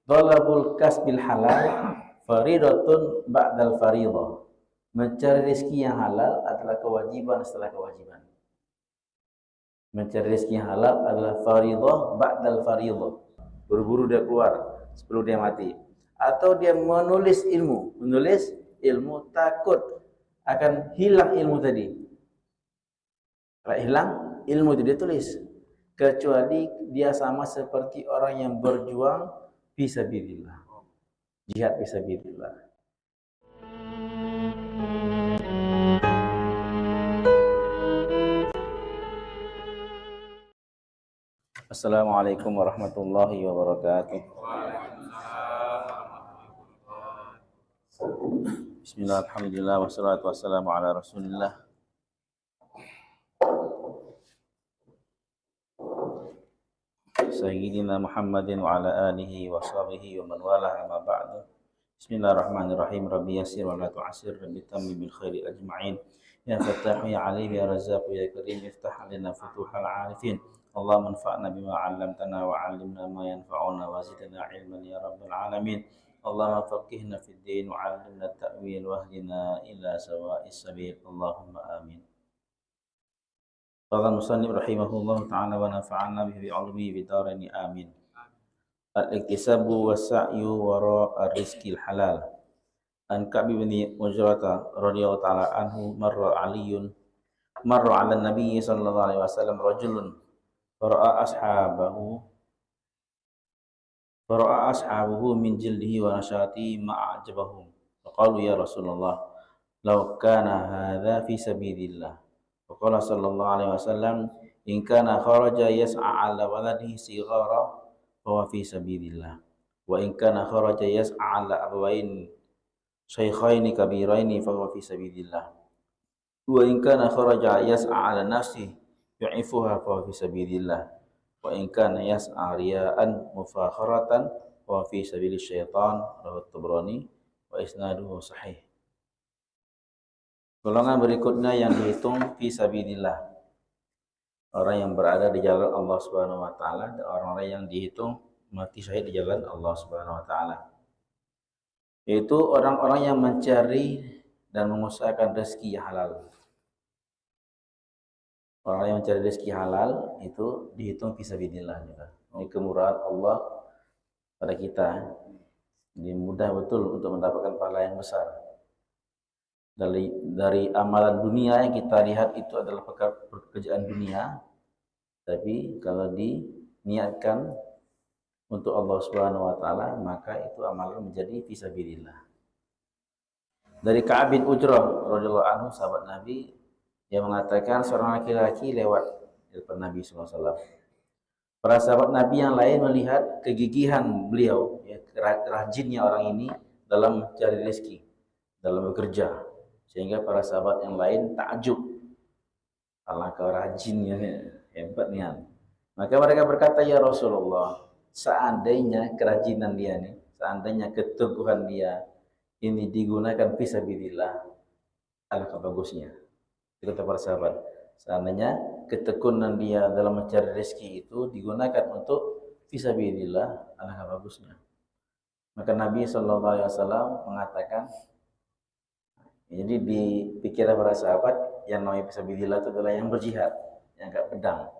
Talabul kasbil halal faridatun ba'dal faridah. Mencari rezeki yang halal adalah kewajiban setelah kewajiban. Mencari rezeki yang halal adalah faridah ba'dal faridah. Buru-buru dia keluar sebelum dia mati. Atau dia menulis ilmu takut akan hilang ilmu tadi. Kalau hilang ilmu itu dia tulis. Kecuali dia sama seperti orang yang berjuang fisabilillah. Jihad fisabilillah. Assalamualaikum warahmatullahi wabarakatuh. Bismillah, alhamdulillah, wassalatu wassalamu ala rasulillah. Sayyidina Muhammadin wa ala alihi wa sahbihi wa man walah, amma ba'du. Bismillahirrahmanirrahim. Rabbi yassir wa la tu'assir, rabbi tammi bil khairi ajma'in. Ya Fattahu ya Alim ya Razzaq ya Karim, iftah lana futuhal arifin. Allahumma anfa'na bima 'allamtana wa 'allimna ma yanfa'una wa zidna ilman ya rabbal alamin. Allahumma faqihna fid din wa 'allimna at-ta'wil wa hdina ila sawa'is sabil. Allahumma amin. Qala musannif rahimahullah ta'ala wa nafa'ana bihi bi'ilmihi bidaraini amin. Al-iktisabu was-sa'yu wara'a rizqil halal. An Ka'b bin Ujrata radhiyallahu ta'ala anhu marra 'ala an-nabiy sallallahu alaihi wasallam rajulun fara'a ashabuhu min jildihi wa nashatihi ma a'jabahum. Faqalu ya Rasulullah law kana hadha fi sabilillah. Faqala sallallahu alaihi wasallam in kana kharaja yas'a 'ala waladihi sighara fahuwa fi sabilillah wa in kana kharaja yas'a 'ala abawain shaykhaini kabiraini fahuwa fi sabilillah wa in kana kharaja yas'a 'ala nafsi yu'ifuha fahuwa fi sabilillah wa in kana yas'a riya'an mufakharatan fahuwa fi sabilil syaitan. Rawahu Tabrani wa isnaduhu sahih. Golongan berikutnya yang dihitung fi sabilillah, orang yang berada di jalan Allah Subhanahu wa taala, dan orang-orang yang dihitung mati syahid di jalan Allah Subhanahu wa taala. Yaitu orang-orang yang mencari dan mengusahakan rezeki yang halal. Orang yang mencari rezeki halal itu dihitung fi sabilillah juga. Ini kemurahan Allah pada kita. Ini mudah betul untuk mendapatkan pahala yang besar. Dari amalan dunia yang kita lihat itu adalah pekerjaan dunia, tapi kalau diniatkan untuk Allah Subhanahu wa taala, maka itu amalan menjadi fisabilillah. Dari Ka'ab bin Ujrah radhiyallahu anhu, sahabat Nabi, yang mengatakan seorang laki-laki lewat di depan Nabi sallallahu alaihi wasallam. Para sahabat Nabi yang lain melihat kegigihan beliau, ya, rajinnya orang ini dalam mencari rezeki, dalam bekerja. Sehingga para sahabat yang lain takjub, alangkah rajinnya, hebatnya. Maka mereka berkata, ya Rasulullah, seandainya kerajinan dia nih, seandainya keteguhan dia ini digunakan fisabilillah, alangkah bagusnya. Itu kata para sahabat, seandainya ketekunan dia dalam mencari rezeki itu digunakan untuk fisabilillah, alangkah bagusnya. Maka Nabi SAW mengatakan, jadi di pikiran para sahabat yang namanya fisabilillah itu adalah yang berjihad, yang enggak pedang.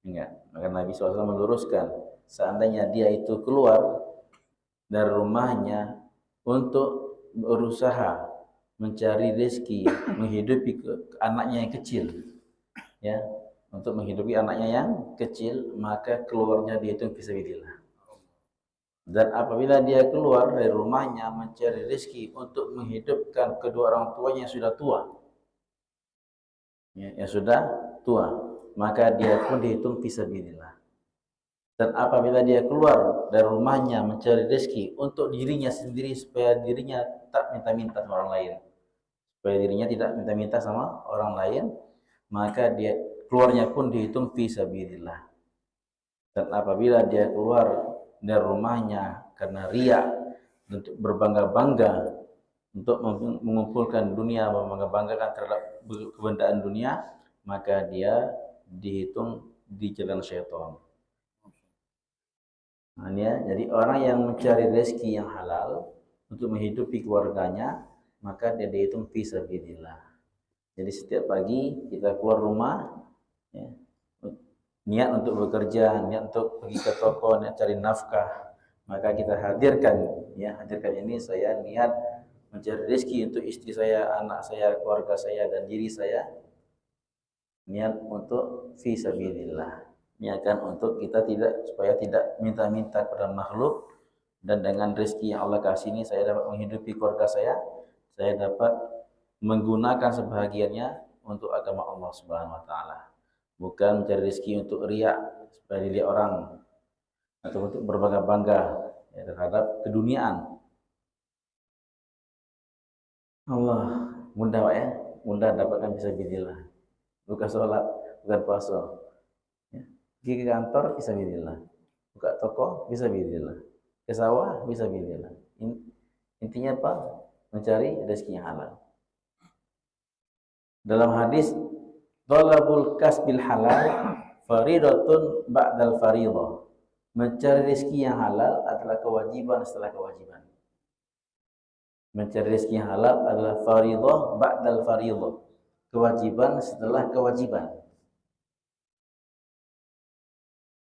Ingat, maka Nabi SAW meluruskan, seandainya dia itu keluar dari rumahnya untuk berusaha mencari rezeki, menghidupi anaknya yang kecil, ya, untuk menghidupi anaknya yang kecil, maka keluarnya dia itu fisabilillah. Dan apabila dia keluar dari rumahnya mencari rezeki untuk menghidupkan kedua orang tuanya yang sudah tua, ya, yang sudah tua, maka dia pun dihitung fisabilillah. Dan apabila dia keluar dari rumahnya mencari rezeki untuk dirinya sendiri, supaya dirinya tak minta-minta sama orang lain, supaya dirinya tidak minta-minta sama orang lain, maka dia keluarnya pun dihitung fisabilillah. Dan apabila dia keluar dari rumahnya karena riya, untuk berbangga-bangga, untuk mengumpulkan dunia, membangga-banggakan terhadap kebendaan dunia, maka dia dihitung di jalan syaitan. Nah, ya, jadi orang yang mencari rezeki yang halal untuk menghidupi keluarganya, maka dia dihitung fi sabilillah. Jadi setiap pagi kita keluar rumah, ya, niat untuk bekerja, niat untuk pergi ke toko, niat cari nafkah, maka kita hadirkan ini saya niat mencari rezeki untuk istri saya, anak saya, keluarga saya, dan diri saya. Niat untuk fi sabilillah. Niatkan untuk kita supaya tidak minta-minta kepada makhluk, dan dengan rezeki yang Allah kasih ini saya dapat menghidupi keluarga saya dapat menggunakan sebahagiannya untuk agama Allah Subhanahu wa taala. Bukan mencari rezeki untuk riak supaya dilihat orang atau untuk berbangga-bangga ya, terhadap keduniaan. Allah mudah Pak ya, mudah dapatkan fisabilillah. Bukan sholat, bukan puasa. Ya. Pergi ke kantor fisabilillah. Buka toko fisabilillah. Ke sawah fisabilillah. Intinya apa? Mencari rezeki yang halal. Dalam hadis, talabul kasbil halal faridatun ba'dal faridah. Mencari rezeki yang halal adalah kewajiban setelah kewajiban. Mencari rezeki yang halal adalah faridah ba'dal faridah. Kewajiban setelah kewajiban.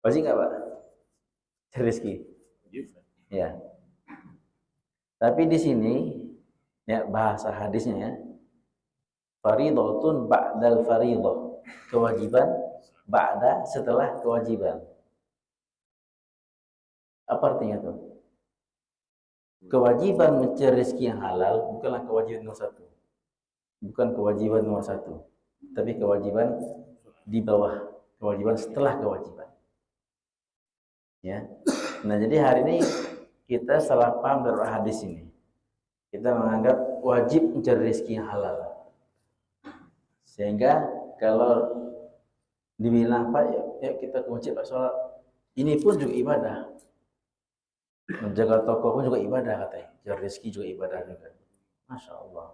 Wajib nggak Pak? Cari rezeki. Ya. Tapi di sini ya bahasa hadisnya ya. Faridatun ba'dal faridah. Kewajiban ba'da setelah kewajiban. Apa artinya itu? Kewajiban mencari rezeki yang halal bukanlah kewajiban nomor satu. Bukan kewajiban nomor satu. Tapi kewajiban di bawah. Kewajiban setelah kewajiban. Ya. Nah, jadi hari ini kita salah paham dari hadis ini. Kita menganggap wajib mencari rezeki yang halal. Sehingga kalau dibilang Pak, ya kita wajib sholat. Ini pun juga ibadah. Menjaga toko pun juga ibadah katanya. Cari rezeki juga ibadah juga. Masya Allah.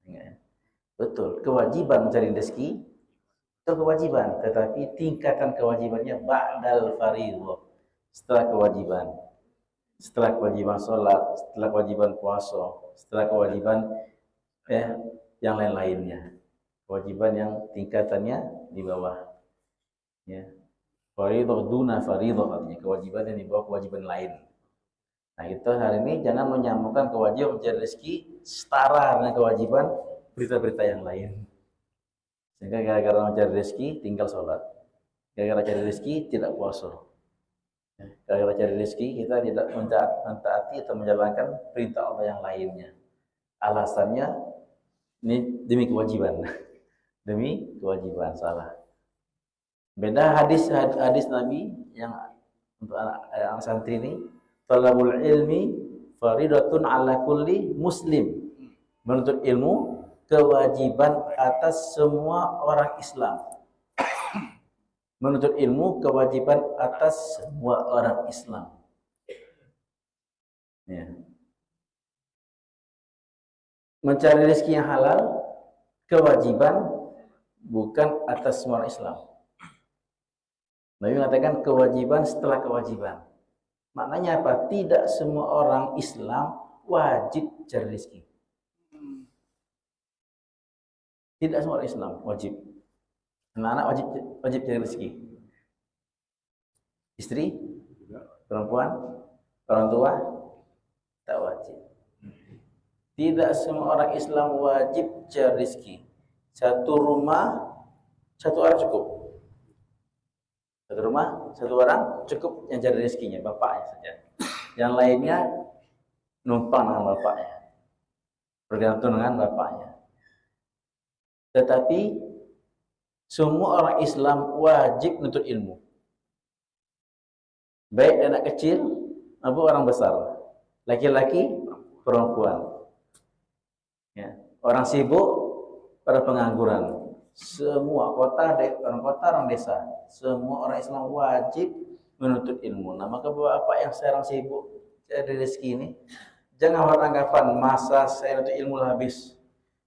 Ya. Betul. Kewajiban mencari rezeki itu kewajiban. Tetapi tingkatan kewajibannya ba'dal fariidhah. Setelah kewajiban. Setelah kewajiban sholat, setelah kewajiban puasa, setelah kewajiban yang lain-lainnya. Kewajiban yang tingkatannya di bawah. Ya. Fariidhah duna fariidhah artinya kewajiban yang di bawah kewajiban lain. Nah, itu hari ini jangan menyamakan kewajiban mencari rezeki setara dengan kewajiban berita-berita yang lain. Sehingga gara-gara mencari rezeki tinggal sholat. Gara-gara cari rezeki tidak puasa. Gara-gara cari rezeki kita tidak mentaati atau menjalankan perintah Allah yang lainnya. Alasannya ini demi kewajiban. Demi kewajiban, salah. Beda hadis Nabi yang untuk anak santri ini, talabul ilmi faridatun ala kulli muslim. Menuntut ilmu kewajiban atas semua orang Islam. Menuntut ilmu kewajiban atas semua orang Islam. Ya. Mencari rezeki yang halal kewajiban bukan atas semua orang Islam. Nabi mengatakan kewajiban setelah kewajiban. Maknanya apa? Tidak semua orang Islam wajib cari rezeki. Tidak semua orang Islam wajib. Anak-anak wajib cari rezeki. Istri, perempuan, orang tua tak wajib. Tidak semua orang Islam wajib cari rezeki. Satu rumah, satu orang cukup. Satu rumah, satu orang cukup yang cari rezekinya, bapaknya saja. Yang lainnya numpang dengan bapaknya, bergantung dengan bapaknya. Tetapi semua orang Islam wajib menuntut ilmu. Baik anak kecil maupun orang besar, laki-laki, perempuan. Ya. Orang sibuk, para pengangguran. Semua orang kota, orang desa, semua orang Islam wajib menuntut ilmu. Nah, maka bapak yang sekarang sibuk cari rezeki ini, jangan beranggapan masa saya menuntut ilmu habis.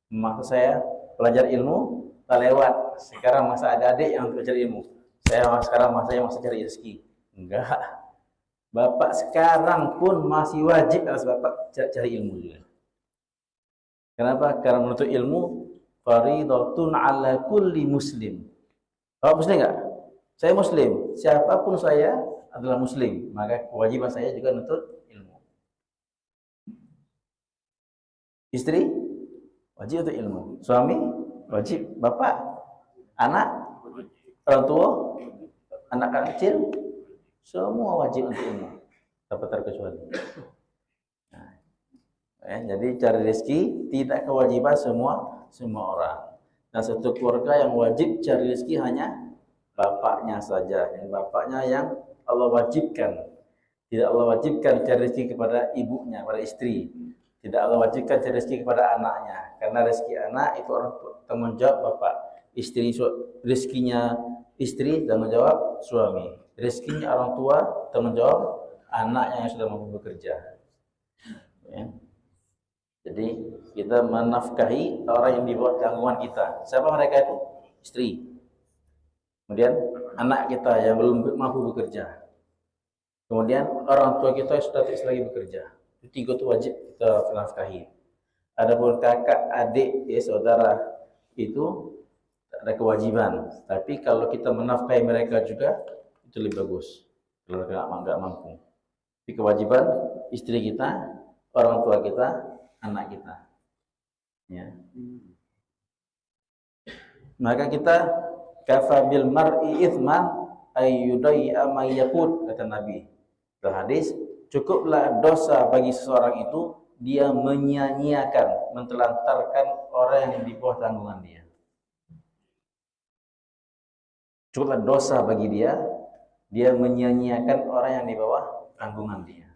Masa saya belajar ilmu tak lewat. Sekarang masa ada adik yang untuk cari ilmu. Sekarang masanya masih cari rezeki. Enggak. Bapak sekarang pun masih wajib atas bapak cari ilmu juga. Kenapa? Karena menuntut ilmu fardhatun ala kulli muslim. Bapak muslim enggak? Saya muslim. Siapapun saya adalah muslim, maka kewajiban saya juga menuntut ilmu. Istri wajib untuk ilmu. Suami wajib. Bapak, anak, orang tua, anak kecil, semua wajib untuk ilmu. Tanpa terkecuali. Jadi cari rezeki tidak kewajiban semua orang. Nah, satu keluarga yang wajib cari rezeki hanya bapaknya saja. Yang bapaknya yang Allah wajibkan. Tidak Allah wajibkan cari rezeki kepada ibunya, kepada istri. Tidak Allah wajibkan cari rezeki kepada anaknya. Karena rezeki anak itu orang tanggung jawab bapak. Istri rezekinya istri tanggung jawab suami. Rezekinya orang tua tanggung jawab anaknya yang sudah mampu bekerja. Ya. Jadi kita menafkahi orang yang di bawah tanggungan kita. Siapa mereka itu? Istri. Kemudian anak kita yang belum mampu bekerja. Kemudian orang tua kita yang sudah tidak lagi bekerja. Itu tiga itu wajib kita menafkahi. Adapun kakak, adik, saudara itu tak ada kewajiban. Tapi kalau kita menafkahi mereka juga itu lebih bagus. Kalau nggak mampu. Tapi kewajiban istri kita, orang tua kita, anak kita. Ya. Maka kita kafabil mar'i ithman ayyudai'a ma yaqut, kata Nabi. Dalam hadis, cukuplah dosa bagi seseorang itu dia menyia-nyiakan, mentelantarkan orang yang di bawah tanggungan dia. Cukuplah dosa bagi dia menyia-nyiakan orang yang di bawah tanggungan dia.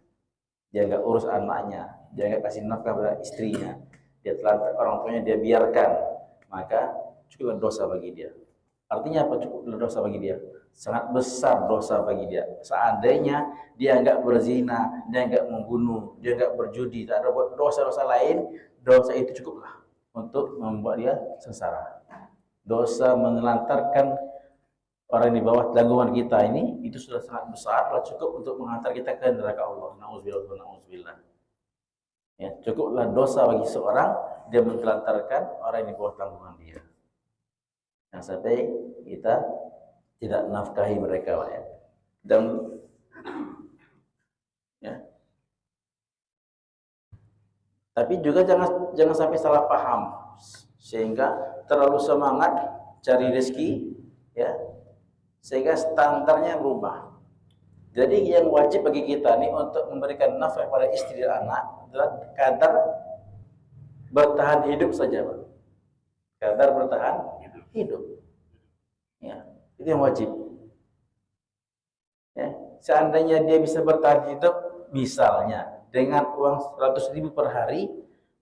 Dia enggak urus anaknya, dia enggak kasih nafkah pada istrinya, dia telantar orang tuanya, dia biarkan, maka cukuplah dosa bagi dia. Artinya apa cukuplah dosa bagi dia? Sangat besar dosa bagi dia. Seandainya dia enggak berzina, dia enggak membunuh, dia enggak berjudi, tak ada buat dosa-dosa lain, dosa itu cukuplah untuk membuat dia sengsara. Dosa menelantarkan orang di bawah tanggungan kita ini itu sudah sangat besar, sudah cukup untuk mengantar kita ke neraka Allah. Nauzubillah. Ya, cukuplah dosa bagi seorang dia mentelantarkan orang yang di bawah tanggungan dia. Yang sampai kita tidak nafkahi mereka, ya. Dan ya. Tapi juga jangan sampai salah paham sehingga terlalu semangat cari rezeki, ya. Sehingga standarnya berubah. Jadi yang wajib bagi kita nih untuk memberikan nafkah pada istri dan anak adalah kadar bertahan hidup saja, Pak. Kadar bertahan hidup. Ya, itu yang wajib. Ya, seandainya dia bisa bertahan hidup, misalnya dengan uang 100.000 per hari,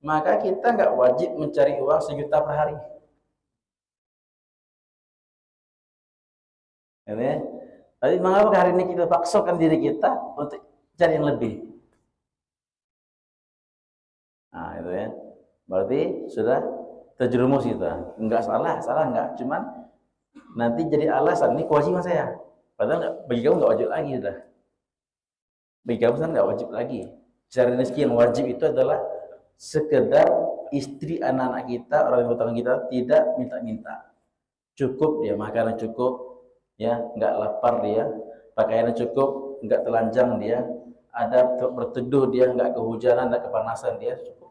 maka kita nggak wajib mencari uang 1 juta per hari. Ya, tapi mengapa hari ini kita paksakan diri kita untuk cari yang lebih? Nah, itu ya. Berarti sudah terjerumus kita. Enggak salah enggak. Cuman nanti jadi alasan, ini kewajiban saya. Padahal bagi kamu enggak wajib lagi sudah. Bagi kamu kan enggak wajib lagi. Cari rezeki yang wajib itu adalah sekedar istri anak-anak kita, orang yang bertanggung kita tidak minta-minta. Cukup dia, makanan cukup, ya, enggak lapar dia, pakaiannya cukup, enggak telanjang dia, ada berteduh dia, enggak kehujanan, enggak kepanasan dia, cukup.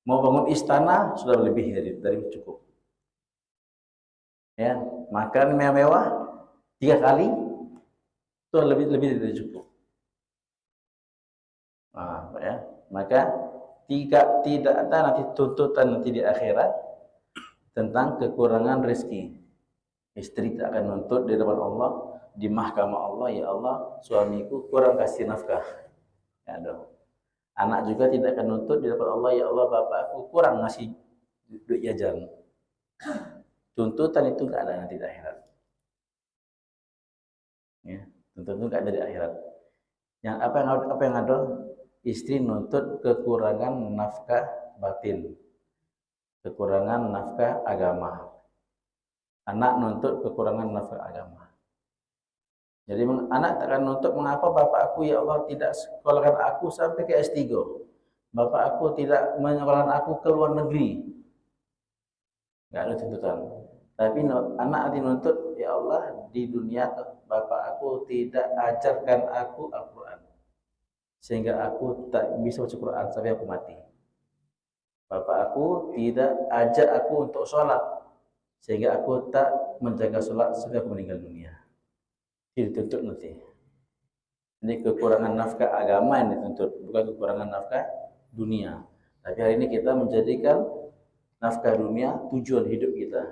Mau bangun istana sudah lebih dari cukup. Ya, makan mewah 3 kali itu lebih dari cukup. Nah, ya, maka tidak ada nanti tuntutan nanti di akhirat tentang kekurangan rezeki. Istri tak akan nuntut di depan Allah, di mahkamah Allah, ya Allah, suamiku kurang kasih nafkah. Ya, dong. Anak juga tidak akan nuntut di depan Allah, ya Allah, bapakku kurang ngasih duit jajan. Tuntutan itu enggak ada nanti di akhirat. Ya, tuntutan itu enggak ada di akhirat. Yang apa yang ada? Istri nuntut kekurangan nafkah batin, kekurangan nafkah agama. Anak nuntut kekurangan nafkah agama. Jadi anak takkan nuntut, mengapa bapak aku ya Allah tidak sekolahkan aku sampai ke S3. Bapak aku tidak menyekolahkan aku ke luar negeri. Enggak ada tuntutan. Tapi anak hati nuntut, ya Allah di dunia bapak aku tidak ajarkan aku Al-Quran. Sehingga aku tak bisa baca Quran sampai aku mati. Bapak aku tidak ajak aku untuk sholat. Sehingga aku tak menjaga sholat sampai aku meninggal dunia. Ini dituntut nanti. Ini kekurangan nafkah agama yang dituntut, bukan kekurangan nafkah dunia. Tapi hari ini kita menjadikan nafkah dunia tujuan hidup kita.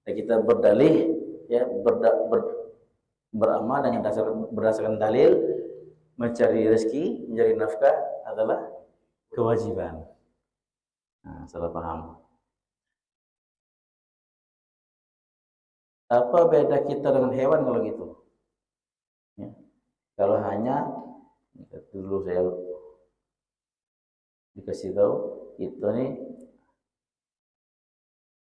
Dan kita berdalih, ya, beramal dengan berdasarkan dalil, mencari rezeki, mencari nafkah adalah kewajiban. Nah, salah paham. Apa beda kita dengan hewan kalau gitu? Ya. Kalau hanya dulu saya dikasih tahu itu nih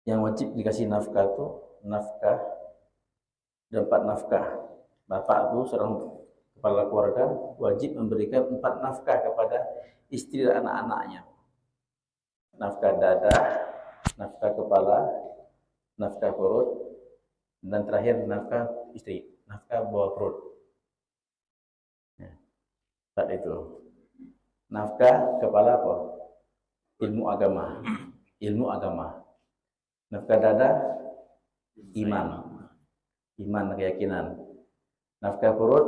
yang wajib dikasih nafkah itu nafkah, ada 4 nafkah. Bapak itu seorang kepala keluarga wajib memberikan 4 nafkah kepada istri dan anak-anaknya. Nafkah dada, nafkah kepala, nafkah perut, dan terakhir nafkah istri, nafkah bawah perut. Ya, 4 itu. Nafkah kepala apa? Ilmu agama. Ilmu agama. Nafkah dada iman. Iman keyakinan. Nafkah perut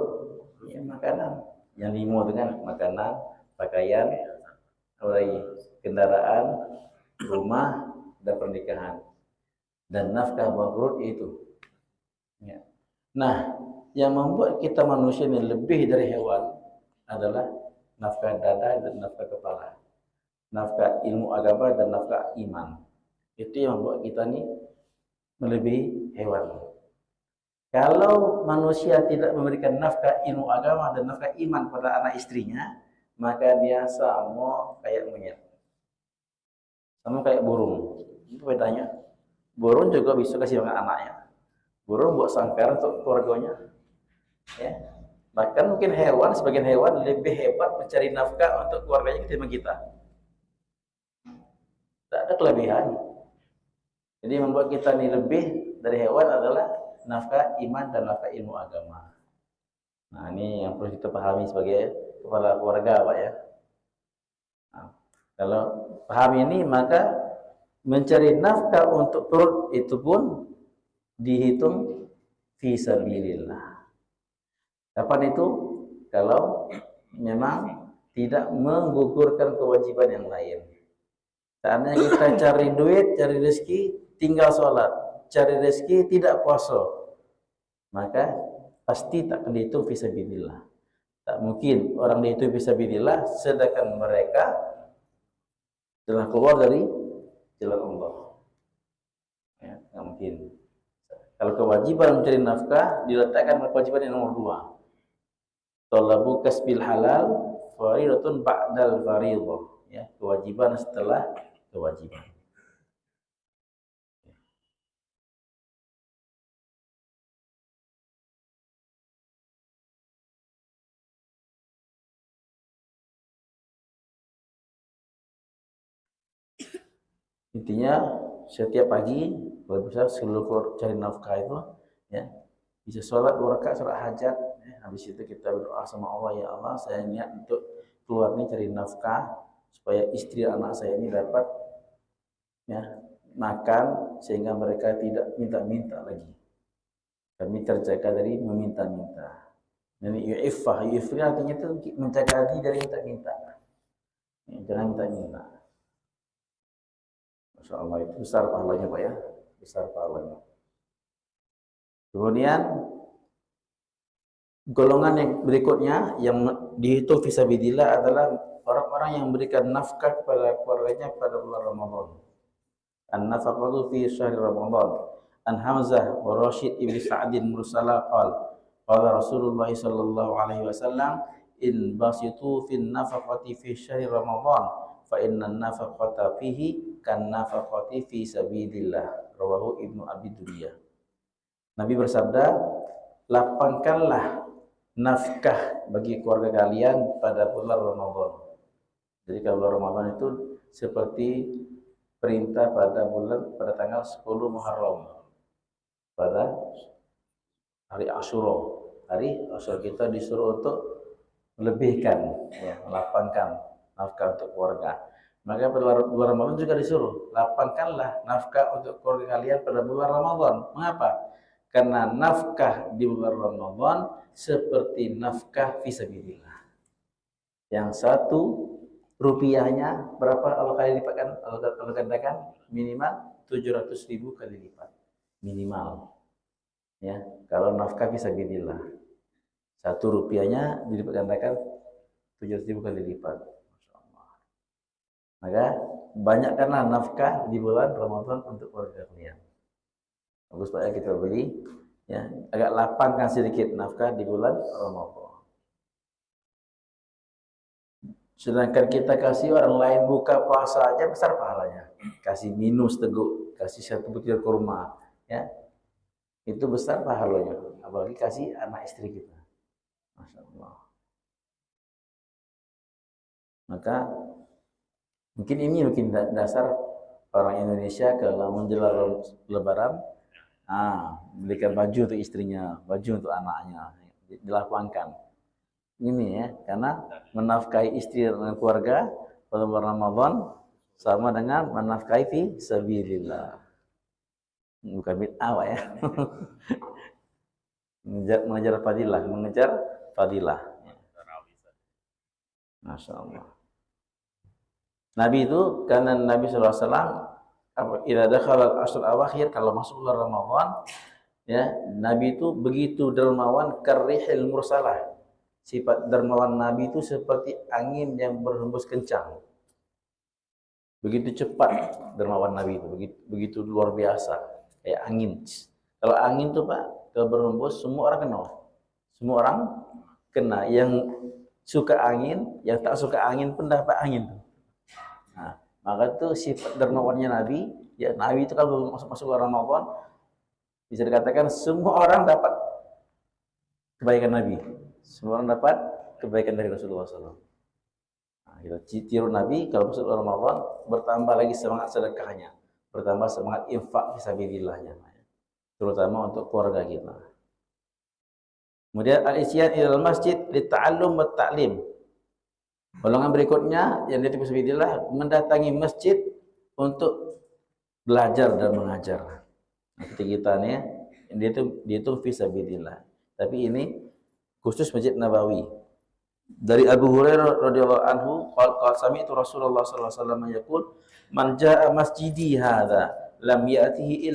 ya makanan. Yang 5 dengan makanan, pakaian, kendaraan, rumah, dan pernikahan. Dan nafkah bawah perut itu. Ya. Nah, yang membuat kita manusia ini lebih dari hewan adalah nafkah dada dan nafkah kepala, nafkah ilmu agama dan nafkah iman. Itu yang membuat kita ini melebihi hewan. Kalau manusia tidak memberikan nafkah ilmu agama dan nafkah iman pada anak istrinya, maka dia sama kayak monyet, sama kayak burung. Itu bedanya. Burung juga bisa kasih makan anaknya. Burung buat sangkar untuk keluarganya. Ya. Bahkan mungkin hewan, sebagian hewan lebih hebat mencari nafkah untuk keluarganya ketimbang kita. Tidak ada kelebihan. Jadi yang membuat kita ini lebih dari hewan adalah nafkah iman dan nafkah ilmu agama. Nah, ini yang perlu kita pahami sebagai kepala keluarga, Pak ya. Nah, kalau paham ini, maka mencari nafkah untuk perut itu pun dihitung fi sabilillah. Kapan itu? Kalau memang tidak menggugurkan kewajiban yang lain. Karena kita cari duit, cari rezeki, tinggal sholat. Cari rezeki, tidak puasa. Maka pasti tak akan dihitung fi sabilillah. Tak mungkin orang dihitung fi sabilillah sedangkan mereka telah keluar dari jalan Allah. Ya, tak mungkin. Kalau kewajiban mencari nafkah diletakkan pada kewajiban yang nomor 2. Talabu kasbil halal faridatun ba'dal faridah. Ya, kewajiban setelah kewajiban. Intinya setiap pagi kalau bisa seluruh cari nafkah itu ya bisa sholat 2 rakaat sholat hajat ya. Habis itu kita berdoa sama Allah, ya Allah saya niat untuk keluar nih cari nafkah supaya istri anak saya ini dapat ya makan sehingga mereka tidak minta-minta lagi. Kami terjaga dari meminta-minta. Dan yu'iffah artinya itu menjaga diri dari minta-minta. Ya, jangan minta-minta. Masya Allah, itu besar pahalanya Pak ya, besar pahalanya. Kemudian golongan yang berikutnya yang dihitung fisabilillah adalah orang-orang yang memberikan nafkah kepada keluarganya pada bulan Ramadan. An-nafaqatu fi syahr Ramadan. An Hamzah wa Rashid ibn Sa'din mursala qala Rasulullah sallallahu alaihi wasallam in basitu fin nafaqati fi syahr Ramadan fa inna nafaqata fihi kan nafaqati fi sabilillah. Rawahu Ibnu Abi Dunya. Nabi bersabda, lapangkanlah nafkah bagi keluarga kalian pada bulan Ramadan. Jadi kalau bulan Ramadan itu seperti perintah pada tanggal 10 Muharram, pada hari Asyura. Hari Asyura kita disuruh untuk melebihkan, ya, melapangkan nafkah untuk keluarga. Maka pada bulan Ramadan juga disuruh lapangkanlah nafkah untuk keluarga kalian pada bulan Ramadan. Mengapa? Karena nafkah di bulan Ramadan seperti nafkah fisabilillah. Yang satu rupiahnya berapa kalau kali lipatkan, kalau gandakan minimal 700.000 kali lipat minimal. Ya, kalau nafkah fisabilillah satu rupiahnya dilipat gandakan 700.000 kali lipat. Masya Allah. Maka banyakkanlah nafkah di bulan Ramadan untuk keluarga kalian. Bagus supaya kita beli, ya, agak lapangkan sedikit nafkah di bulan Ramadan. Sedangkan kita kasih orang lain buka puasa aja besar pahalanya. Kasih minus teguk, kasih satu butir kurma, ya, itu besar pahalanya. Apalagi kasih anak istri kita. Masya Allah. Maka mungkin ini dasar orang Indonesia kalau menjelang Lebaran, belikan baju untuk istrinya, baju untuk anaknya, dilapangkan. Ini ya, karena menafkahi istri dan keluarga pada bulan Ramadan sama dengan menafkahi fi sabilillah. Bukan bid'ah ya. mengejar fadilah. Masya Allah. Nabi itu, karena Nabi SAW idza dakhala al-ashr awakhir, kalau masuk bulan Ramadan, ya, Nabi itu begitu dermawan karrihil mursalah. Sifat dermawan Nabi itu seperti angin yang berhembus kencang. Begitu cepat dermawan Nabi itu, begitu luar biasa, kayak angin. Kalau angin tuh Pak, kalau berhembus semua orang kena. Semua orang kena. Yang suka angin, yang tak suka angin pun dapat angin tuh. Nah, maka itu sifat dermawannya Nabi. Ya, Nabi itu kalau masuk Ramadan bisa dikatakan semua orang dapat kebaikan Nabi. Semua orang dapat kebaikan dari Rasulullah SAW. Nah, kita tiru Nabi kalau masuk Ramadan, bertambah lagi semangat sedekahnya, bertambah semangat infak fisabilillahnya, terutama untuk keluarga kita. Kemudian al-isyan ilal masjid lita'allum wa ta'lim. Golongan berikutnya yang itu fisabilillah, mendatangi masjid untuk belajar dan mengajar. Nah, kita nih, dia itu fisabilillah. Tapi ini khusus Masjid Nabawi. Dari Abu Hurairah radhiyallahu anhu, qala sami'tu Rasulullah sallallahu alaihi wasallam yaqul, "Man jaa'a masjidi hadza lam ya'tihi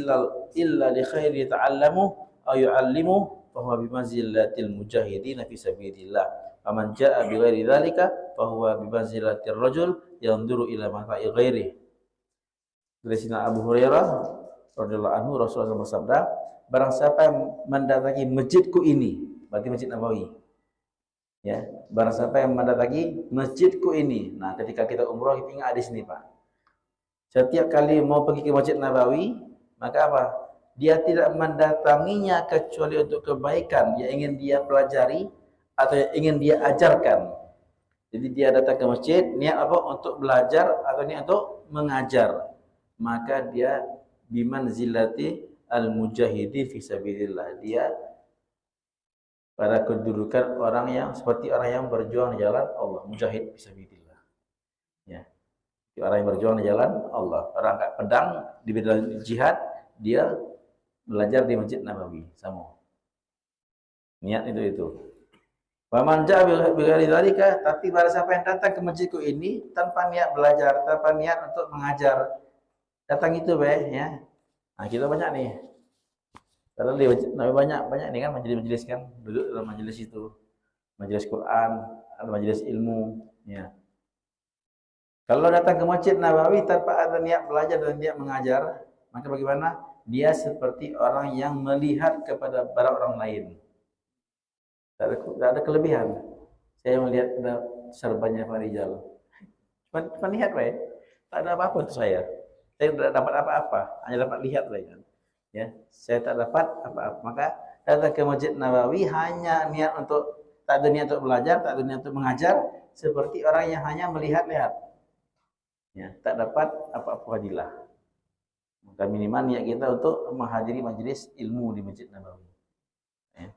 illa li khairi ta'allamu aw yu'allimu fa huwa bi manzilatil mujahidin fi sabilillah. Wa man jaa'a bi ghairi dzalika fa huwa bi manzilatir rajul yanzuru ila mafa'i ghairihi." Dari Sayyidina Abu Hurairah radhiyallahu anhu, Rasulullah bersabda, barang siapa yang mendatangi masjidku ini, berarti Masjid Nabawi, ya, barang siapa yang mendatangi masjidku ini. Nah, ketika kita umroh kita ingat di sini Pak, setiap kali mau pergi ke Masjid Nabawi, maka apa? Dia tidak mendatanginya kecuali untuk kebaikan yang ingin dia pelajari atau yang ingin dia ajarkan. Jadi dia datang ke masjid niat apa? Untuk belajar atau niat untuk mengajar. Maka dia bimanzilati al-mujahidi fi sabilillah. Dia pada kedudukan orang yang seperti orang yang berjuang di jalan Allah, mujahid fisabilillah. Ya. Orang yang berjuang di jalan Allah, orang angkat pedang di bidang jihad, dia belajar di Masjid Nabawi sama. Niat itu. Faman jaa bi ghairi dzalika, tapi barang siapa yang datang ke masjidku ini tanpa niat belajar, tanpa niat untuk mengajar, datang itu ya. Nah, kita banyak nih. Padahal di Nabi banyak nih kan majelis kan, duduk dalam majelis itu, majelis Quran, atau majelis ilmu, ya. Kalau datang ke Masjid Nabawi tanpa ada niat belajar dan niat mengajar, maka bagaimana? Dia seperti orang yang melihat kepada barang orang lain. Tidak ada kelebihan. Saya melihat ada serbannya Pak Rijal. Cuma lihat, Pak. Tak ada apa-apa untuk saya. Saya tidak dapat apa-apa, hanya dapat lihat saja. Ya, saya tak dapat apa-apa. Maka datang ke Masjid Nabawi hanya niat untuk tak ada niat untuk belajar, tak ada niat untuk mengajar, seperti orang yang hanya melihat-lihat. Ya, tak dapat apa-apa fadilah. Maka minimal niat kita untuk menghadiri majelis ilmu di Masjid Nabawi. Ya.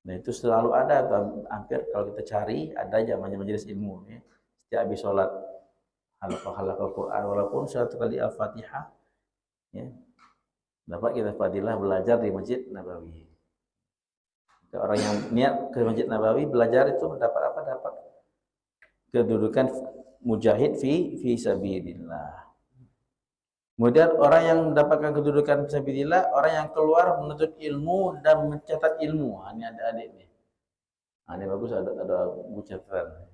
Nah itu selalu ada, hampir kalau kita cari ada aja majelis ilmu. Ya. Setiap habis sholat halaqah Quran, walaupun satu kali Al-Fatihah, ya, dapat kita fadilah belajar di Masjid Nabawi. Orang yang niat ke Masjid Nabawi belajar itu mendapat apa? Dapat kedudukan mujahid fi sabilillah. Kemudian orang yang mendapatkan kedudukan fi sabilillah, orang yang keluar menuntut ilmu dan mencatat ilmu. Ini adik-adik nih. Ini bagus, ada buku catatan.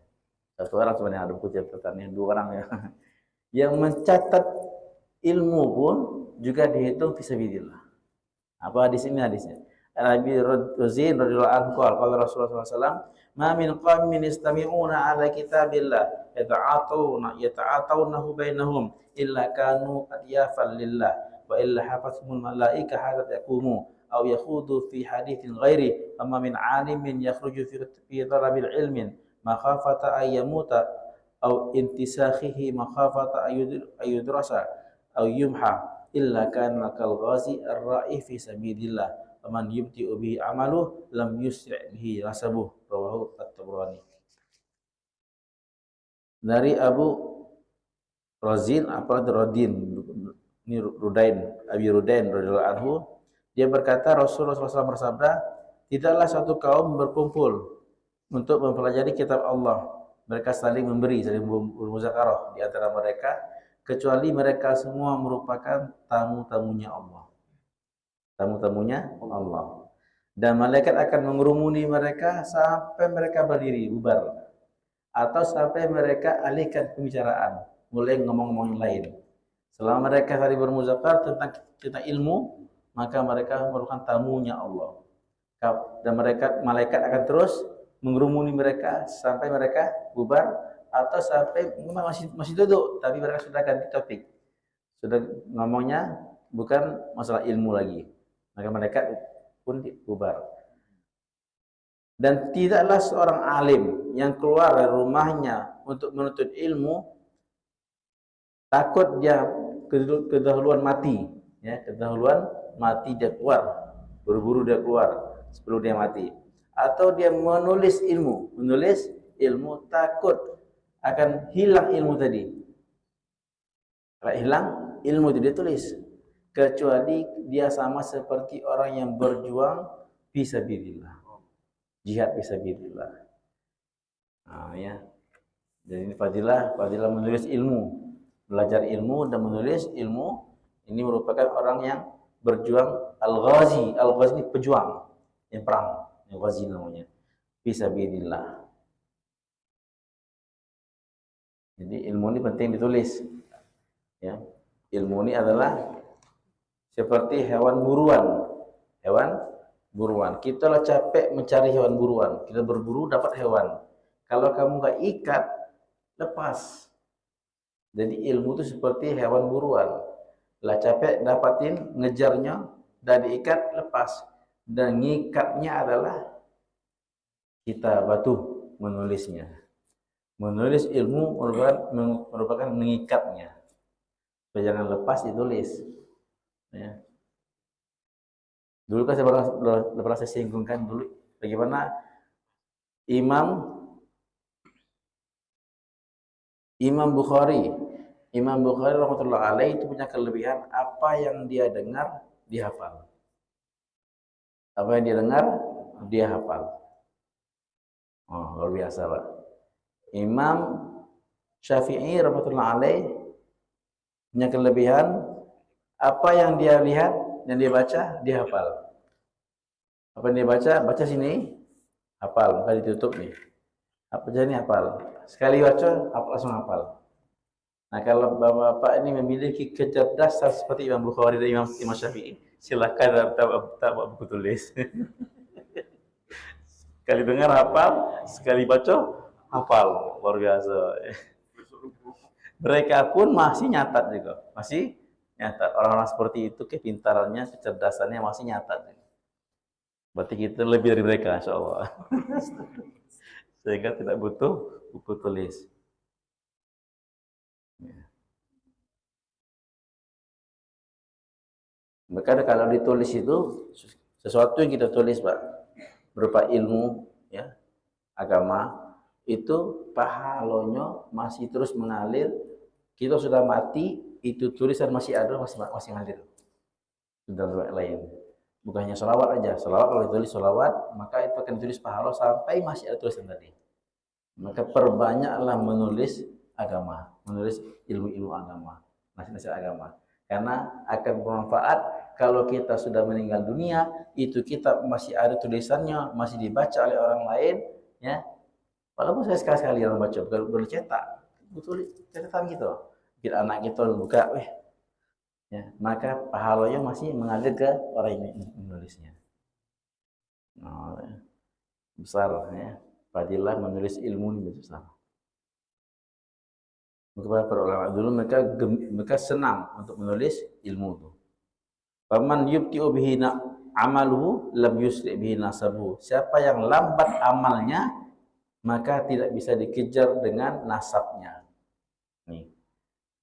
Satu orang sebenarnya ada buku catatannya, dua orang ya. Yang mencatat ilmu pun juga dihitung fi sabilillah. Apa hadis ini hadisnya? Abi Razin radhiyallahu anhu qala Rasulullah SAW, "Ma min qaumin yastami'una 'ala kitabillah yata'atawnahu bainahum illa kanu adyafan lillah wa illa hafathumul malaika hatta yaqumu aw yakhudu fi haditsin ghairi amma min 'alimin yakhruju fi talabil ilmin makhafata ayyamuta aw intisakhihi makhafata ayudrasa aw yumha illa kana kal ghazi ar-ra'i fi sabilillah man yubti'u bihi amaluh lam yusri' bihi nasabuh." Rawahu At-Tabrani. Dari Abu Razin ini Abi Rudain radhiyallahu anhu, dia berkata Rasulullah SAW bersabda, tidaklah satu kaum berkumpul untuk mempelajari kitab Allah, mereka saling memberi, saling bermuzakarah di antara mereka, kecuali mereka semua merupakan tamu-tamunya Allah. Tamu-tamunya Allah. Dan malaikat akan mengerumuni mereka sampai mereka berdiri, bubar. Atau sampai mereka alihkan pembicaraan, mulai ngomong-ngomong yang lain. Selama mereka saling bermuzakar tentang ilmu, maka mereka merupakan tamunya Allah. Dan malaikat akan terus mengerumuni mereka sampai mereka bubar, atau sampai masih duduk, tapi mereka sudah ganti topik. Sudah ngomongnya bukan masalah ilmu lagi. Maka malaikat pun bubar. Dan tidaklah seorang alim yang keluar dari rumahnya untuk menuntut ilmu takut dia kedahuluan mati, ya, kedahuluan mati dia keluar, buru-buru dia keluar sebelum dia mati. Atau dia menulis ilmu takut akan hilang ilmu tadi. Kalau hilang ilmu itu dia tulis, kecuali dia sama seperti orang yang berjuang fisabilillah, jihad fisabilillah. Nah, ya. Jadi ini fadilah menulis ilmu, belajar ilmu dan menulis ilmu. Ini merupakan orang yang berjuang al-ghazi. Al-ghazi ini pejuang yang perang, yang ghazi namanya, fisabilillah. Jadi ilmu ini penting ditulis. Ya, ilmu ini adalah seperti hewan buruan. Kita lah capek mencari hewan buruan. Kita berburu dapat hewan. Kalau kamu nggak ikat, lepas. Jadi ilmu itu seperti hewan buruan. Lah capek dapatin, ngejarnya, dan diikat, lepas. Dan ngikatnya adalah kita batu menulisnya. Menulis ilmu merupakan mengikatnya. Jangan lepas ditulis. Ya. Dulu kan saya pernah saya singgungkan dulu bagaimana Imam Bukhari rahmatullah alaih itu punya kelebihan, apa yang dia dengar dia hafal. Apa yang dia dengar dia hafal. Oh, luar biasa, Pak. Imam Syafi'i rahmatullah alaih punya kelebihan, apa yang dia lihat dan dia baca, dia hafal. Apa yang dia baca sini, hafal, maka ditutup nih. Apa aja ini hafal. Sekali baca, langsung hafal. Nah, kalau bapak-bapak ini memiliki kecerdasan seperti Imam Bukhari dan Imam Syafi'i, silakan tak buku tulis. Sekali dengar hafal, sekali baca hafal, luar biasa. Mereka pun masih nyatat juga, Orang-orang seperti itu kepintarannya, kecerdasannya masih nyatat. Berarti kita lebih dari mereka, insya Allah. Sehingga tidak butuh buku tulis. Maka kalau ditulis itu sesuatu yang kita tulis, Pak, berupa ilmu, ya, agama, itu pahalanya masih terus mengalir. Kita sudah mati, itu tulisan masih ada, masih ngalir. Sudah lain. Bukan hanya sholawat aja. Sholawat kalau ditulis sholawat, maka itu akan ditulis pahala sampai masih ada tulisan tadi. Maka perbanyaklah menulis agama, menulis ilmu-ilmu agama, nasihat-nasihat agama. Karena akan bermanfaat kalau kita sudah meninggal dunia, itu kitab masih ada tulisannya, masih dibaca oleh orang lain, ya. Walaupun saya sekali-sekali orang baca, bukan cetak, betul catatan gitu. Kita anak kita buka, ya, maka pahalanya masih mengalir ke orang yang menulisnya. Nah, besar, ya. Fadilah menulis ilmu ini besar. Kepada para ulama dulu mereka senang untuk menulis ilmu itu. Faman yubti'u bihi amaluhu lam yusri bihi nasabuhu. Siapa yang lambat amalnya, maka tidak bisa dikejar dengan nasabnya. Nih.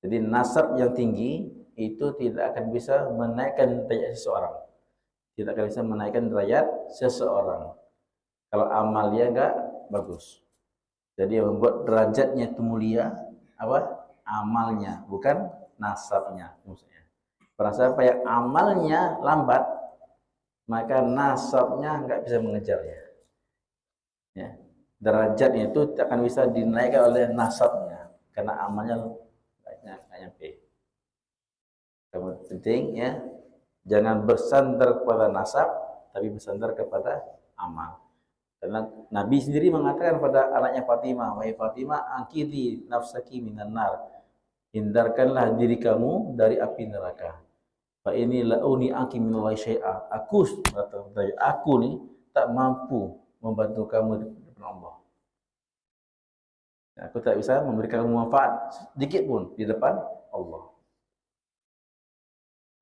Jadi nasab yang tinggi itu tidak akan bisa menaikkan derajat seseorang. Tidak akan bisa menaikkan derajat seseorang. Kalau amalnya enggak bagus. Jadi yang membuat derajatnya itu mulia apa? Amalnya, bukan nasabnya maksudnya. Pada siapa yang amalnya lambat, maka nasabnya enggak bisa mengejarnya. Ya. Derajatnya itu akan bisa dinaikkan oleh nasabnya karena amalnya enggak nyampe. Yang penting, ya, jangan bersandar kepada nasab, tapi bersandar kepada amal. Karena Nabi sendiri mengatakan pada anaknya Fatimah, "Wahai Fatimah, angkiri nafsaki minan nar." Hindarkanlah diri kamu dari api neraka. Fa ini launi anki minallahi syai'a. Aku nih tak mampu membantu kamu di depan Allah. Aku tak bisa memberikan kamu manfaat sedikit pun di depan Allah.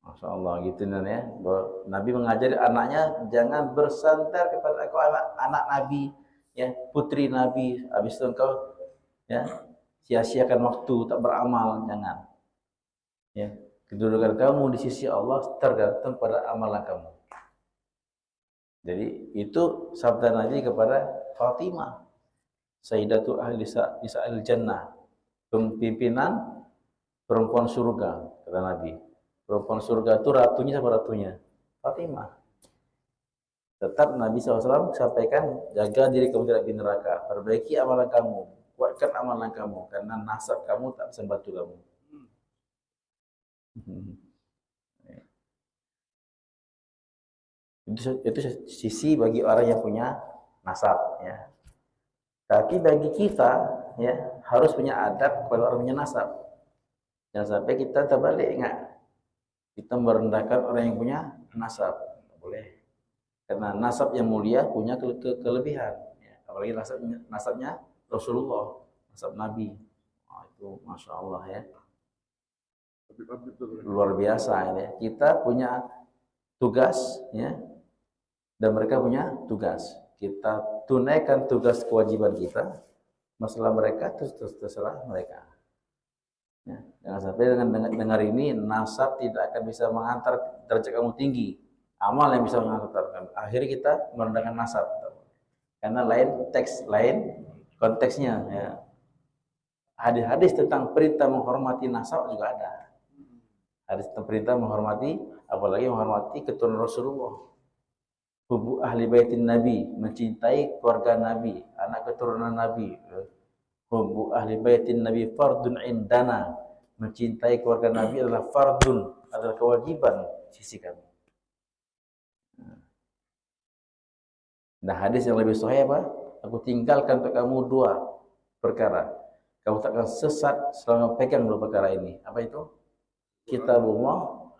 Masya Allah gitu ya. Bahwa Nabi mengajari anaknya jangan bersandar kepada aku anak Nabi, ya, putri Nabi. Habis itu engkau, ya, sia-siakan waktu tak beramal, jangan. Ya, kedudukan kamu di sisi Allah tergantung pada amalan kamu. Jadi itu sabda Nabi kepada Fatimah, Sayyidatu ahli nisa'il jannah, pimpinan perempuan surga, kata Nabi. Perempuan surga itu ratunya sama ratunya Fatimah. Tetap Nabi SAW sampaikan, jaga diri kamu tidak di neraka, perbaiki amalan kamu, kuatkan amalan kamu, karena nasab kamu tak bisa bantu kamu. Itu sisi bagi orang yang punya nasab, ya. Tapi bagi kita, ya, harus punya adab kepada orang punya nasab. Jangan sampai kita terbalik, enggak. Kita merendahkan orang yang punya nasab, tidak boleh. Karena nasab yang mulia punya kelebihan, ya. Apalagi nasabnya Rasulullah, nasab Nabi. Itu Masya Allah, ya. Luar biasa, ya. Kita punya tugas, ya, dan mereka punya tugas. Kita tunaikan tugas kewajiban kita, masalah mereka terserah mereka. Ya, jangan sampai dengan dengar ini nasab tidak akan bisa mengantar derajat kamu tinggi, amal yang bisa mengantar kamu. Akhirnya kita merendahkan nasab, karena lain teks, lain konteksnya. Ya. Hadis-hadis tentang perintah menghormati nasab juga ada. Hadis tentang perintah menghormati, apalagi menghormati keturunan Rasulullah. Hubu ahli baitin Nabi, mencintai keluarga Nabi, anak keturunan Nabi. Hubbu ahli baitin Nabi fardun indana. Mencintai keluarga Nabi adalah fardun, adalah kewajiban sisi kami. Nah, hadis yang lebih sahih apa? Aku tinggalkan untuk kamu dua perkara. Kamu takkan sesat selama pegang dua perkara ini. Apa itu? Kitabullah.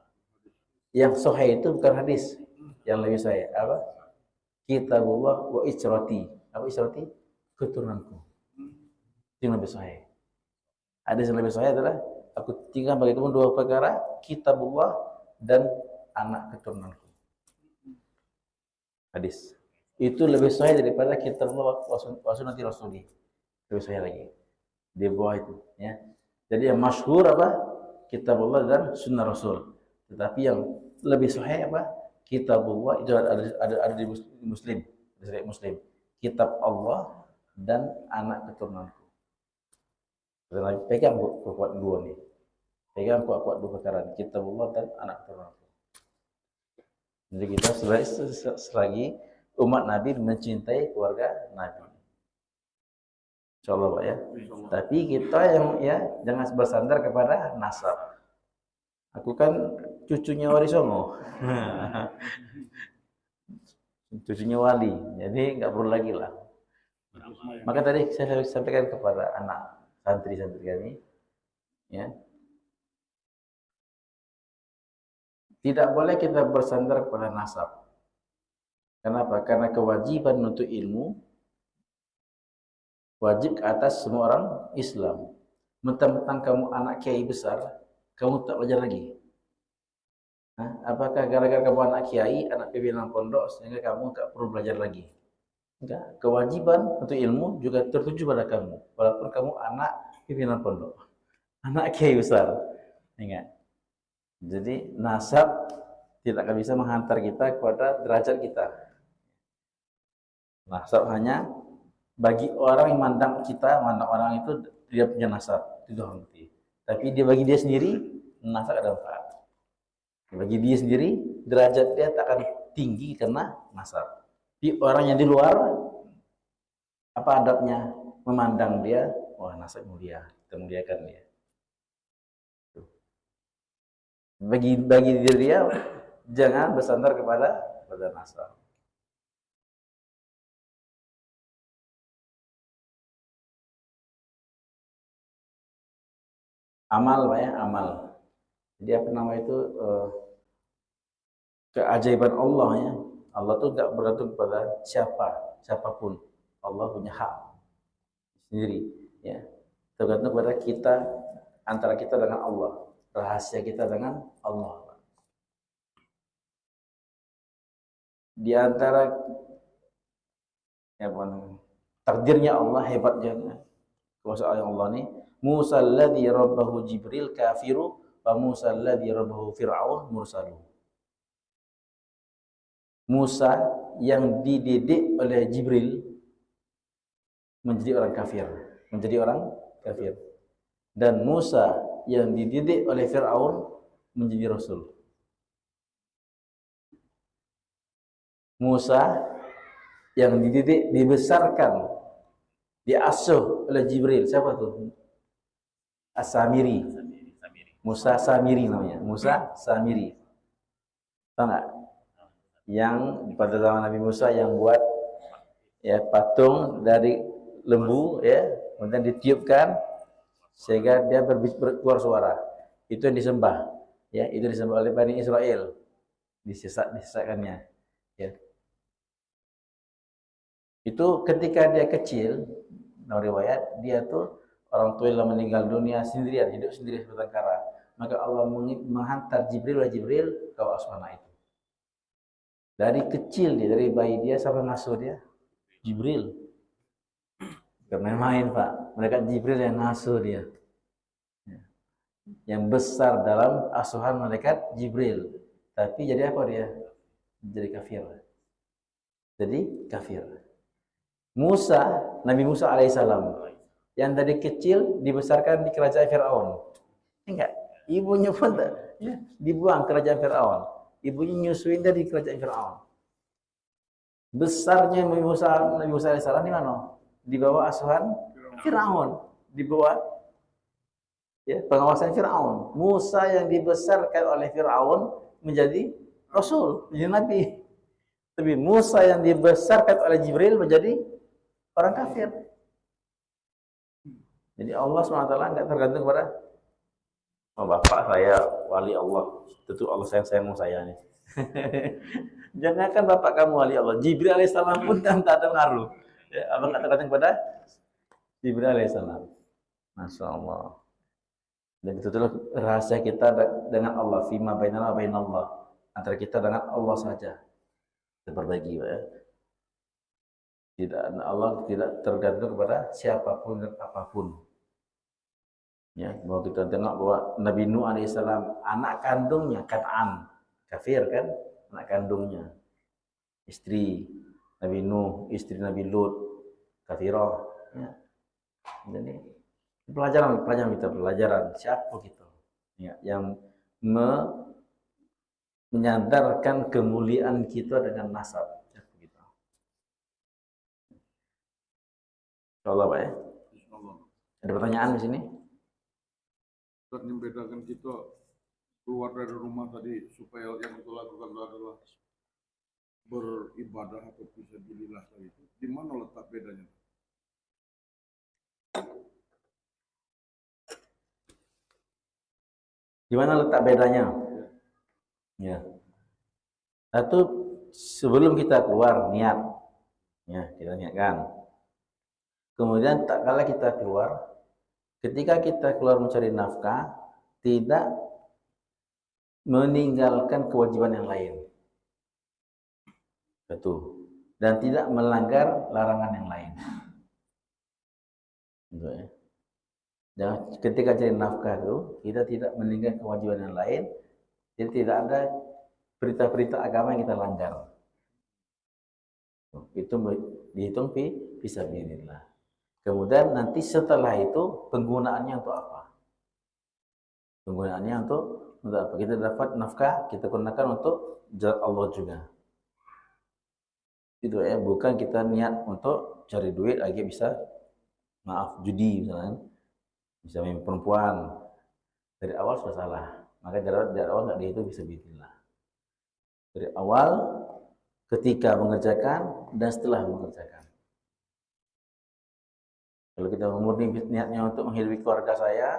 Yang sahih itu bukan hadis. Yang lebih sahih apa? Kitabullah wa icrati. Apa icrati? Keturunanku. Yang lebih sahih. Hadis yang lebih sahih adalah aku tinggal bagi kamu dua perkara, kitabullah dan anak keturunanku. hadis. Itu lebih sahih daripada kitab Allah wa sunnati rasuli. Lebih sahih lagi. Di bawah itu, ya. Jadi yang masyhur apa? Kitab Allah dan sunnah Rasul. Tetapi yang lebih sahih apa? Kitab Allah itu ada di Muslim, di Sahih Muslim. Kitab Allah dan anak keturunanku. Nabi pegang kuat dua nih. Pegang kuat dua perkara, kitab Allah dan anak keturunanku. Jadi kita selagi umat Nabi mencintai keluarga Nabi. Insyaallah Pak ya. Tapi kita yang ya jangan bersandar kepada nasab. Aku kan cucunya Wali Songo. Cucunya wali. Jadi nggak perlu lagi lah. Maka tadi saya sampaikan kepada anak santri-santri kami ya. Tidak boleh kita bersandar kepada nasab. Kenapa? Karena kewajiban untuk ilmu wajib ke atas semua orang Islam. Mentang-mentang kamu anak kiai besar, kamu tak belajar lagi. Apakah gara-gara kamu anak kiai, anak pimpinan pondok, sehingga kamu tak perlu belajar lagi? Enggak. Kewajiban untuk ilmu juga tertuju pada kamu, walaupun kamu anak pimpinan pondok, anak kiai besar. Ingat. Jadi nasab tidak akan bisa menghantar kita kepada derajat kita. Nasab hanya bagi orang yang mandang kita, mandang orang itu dia punya nasab, itu dihormati. Tapi dia bagi dia sendiri, nasab ada manfaat. Bagi dia sendiri, derajat dia tak akan tinggi karena nasab. Di orang yang di luar, apa adabnya? Memandang dia, wah nasab mulia, kita muliakan dia. Bagi diri dia, jangan bersandar kepada nasab. Amal Pak ya, amal. Jadi apa nama itu keajaiban Allah ya. Allah tuh enggak bergantung kepada siapapun. Allah punya hak sendiri ya. Tergantung kepada kita, antara kita dengan Allah, rahasia kita dengan Allah. Di antara ya, takdirnya Allah, hebatnya kuasa Allah nih. Musa alladhi rabbahu Jibril kafiru wa Musa alladhi rabbahu Fir'aun mursalu. Musa yang dididik oleh Jibril menjadi orang kafir. Dan Musa yang dididik oleh Fir'aun menjadi rasul. Musa yang dididik, dibesarkan, diasuh oleh Jibril. Siapa tuh? As-Samiri. Musa Samiri namanya. Musa Samiri. Tahu nggak? Yang pada zaman Nabi Musa yang buat ya patung dari lembu ya, kemudian ditiupkan sehingga dia berkeluar suara. Itu yang disembah. Ya, itu disembah oleh Bani Israel. Disesatkannya. Ya. Itu ketika dia kecil, menurut riwayat, dia tuh orang tua yang meninggal dunia sendirian, hidup sendiri bertengkara. Maka Allah menghantar Jibril ke asmana itu. Dari kecil dia, dari bayi dia sampai ngasuh dia, Jibril. Gak main-main Pak, mereka Jibril yang ngasuh dia. Yang besar dalam asuhan malaikat Jibril. Tapi jadi apa dia? Jadi kafir. Nabi Musa alaihissalam yang dari kecil dibesarkan di kerajaan Fir'aun. Enggak, ibunya pun ya, dibuang kerajaan Fir'aun. Ibunya nyusuin dari kerajaan Fir'aun. Besarnya Nabi Musa alaihissalam di mana? Di bawah asuhan Fir'aun, di bawah ya, pengawasan Fir'aun. Musa yang dibesarkan oleh Fir'aun menjadi rasul, menjadi nabi. Tapi Musa yang dibesarkan oleh Jibril menjadi orang kafir. Jadi Allah SWT nggak tergantung kepada bapak saya wali Allah, tentu Allah sayang saya nih. Jangankan bapak kamu wali Allah, Jibril alaihissalam pun tak ada pengaruh. Ya, Allah nggak tergantung kepada Jibril alaihissalam. Masya Allah. Dan itu itulah rahasia kita dengan Allah, fima bainana wa bainallah, antara kita dengan Allah saja. kita perbaiki Pak ya. Tidak, Allah tidak tergantung kepada siapapun dan apapun. Ya, bahwa kita tengok bahwa Nabi Nuh alaihissalam anak kandungnya Kan'an, kafir kan, anak kandungnya, istri Nabi Nuh, istri Nabi Lut, kafirah. Ya. Jadi pelajaran siapa kita, ya, yang menyandarkan kemuliaan kita dengan nasab. Insyaallah Pak ya. Ada pertanyaan di sini? Ustaz, membedakan kita keluar dari rumah tadi supaya yang kita lakukan adalah beribadah atau fisabilillah tadi itu. Di mana letak bedanya? Di mana letak bedanya? Ya. Satu, sebelum kita keluar niat. Ya, kita niatkan. Kemudian tak kala kita keluar, ketika kita keluar mencari nafkah, tidak meninggalkan kewajiban yang lain. Betul. Dan tidak melanggar larangan yang lain. Betul ya. Dan ketika cari nafkah itu, kita tidak meninggalkan kewajiban yang lain, jadi tidak ada perintah-perintah agama yang kita langgar. Itu dihitung fisabilillah. Kemudian nanti setelah itu penggunaannya untuk apa? Penggunaannya untuk apa? Kita dapat nafkah, kita gunakan untuk jalan Allah juga. Itu ya, bukan kita niat untuk cari duit lagi bisa, maaf, judi misalnya, bisa main perempuan. Dari awal sudah salah. Maka dari awal nggak dihitung fisabilillah. Dari awal, ketika mengerjakan dan setelah mengerjakan. Kalau kita murni niatnya untuk menghidupi keluarga saya,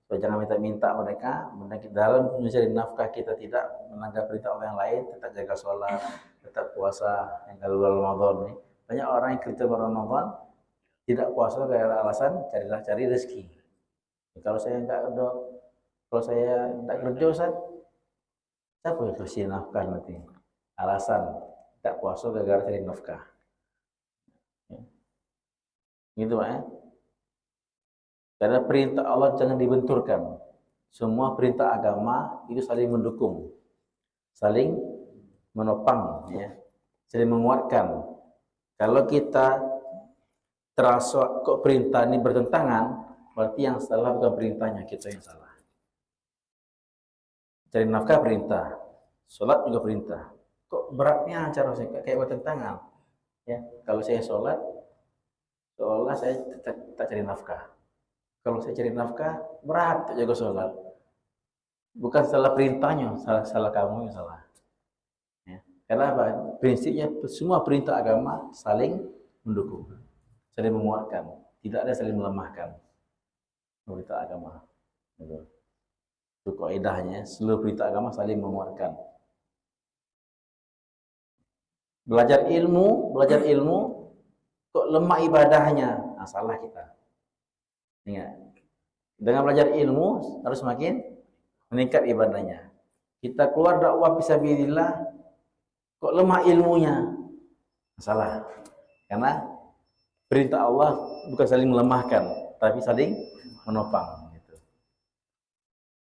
supaya jangan minta-minta mereka, dalam mencari nafkah kita tidak melanggar perintah Allah yang lain, tetap jaga sholat, tetap puasa, yang kalau Ramadan nih. Banyak orang yang kerja Ramadan tidak puasa karena alasan cari rezeki. Kalau saya nggak kerja, Ustaz, siapa yang kasih nafkah nanti? Alasan tidak puasa gara-gara cari nafkah. Gitu Pak ya. Karena perintah Allah jangan dibenturkan. Semua perintah agama itu saling mendukung, saling menopang, ya, saling menguatkan. Kalau kita terasa kok perintah ini bertentangan, berarti yang salah bukan perintahnya, kita yang salah. Cari nafkah perintah, sholat juga perintah. Kok beratnya cara saya kayak bertentangan? Ya, kalau saya sholat, seolah saya tak cari nafkah. Kalau saya cari nafkah, berat tak jaga sholat. Bukan salah perintahnya, salah kamu yang salah. Ya. Karena apa? Prinsipnya semua perintah agama saling mendukung, saling menguatkan. Tidak ada saling melemahkan. Perintah agama. Itu kaidahnya, seluruh perintah agama saling menguatkan. Belajar ilmu, kok lemah ibadahnya, nah, salah kita. Ingat, dengan belajar ilmu harus semakin meningkat ibadahnya. Kita keluar dakwah fisabilillah, kok lemah ilmunya, salah. Karena perintah Allah bukan saling melemahkan, tapi saling menopang. Gitu.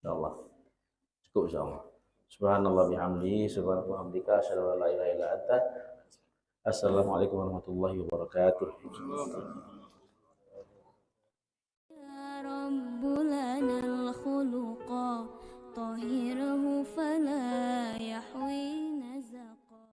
Insyaallah. Cukup insyaallah. Subhanallah bihamdihi, subhanallah bihamdika, asyhadu an la ilaha illa anta. Assalamualaikum warahmatullahi wabarakatuh. رب لنا الخلق طهر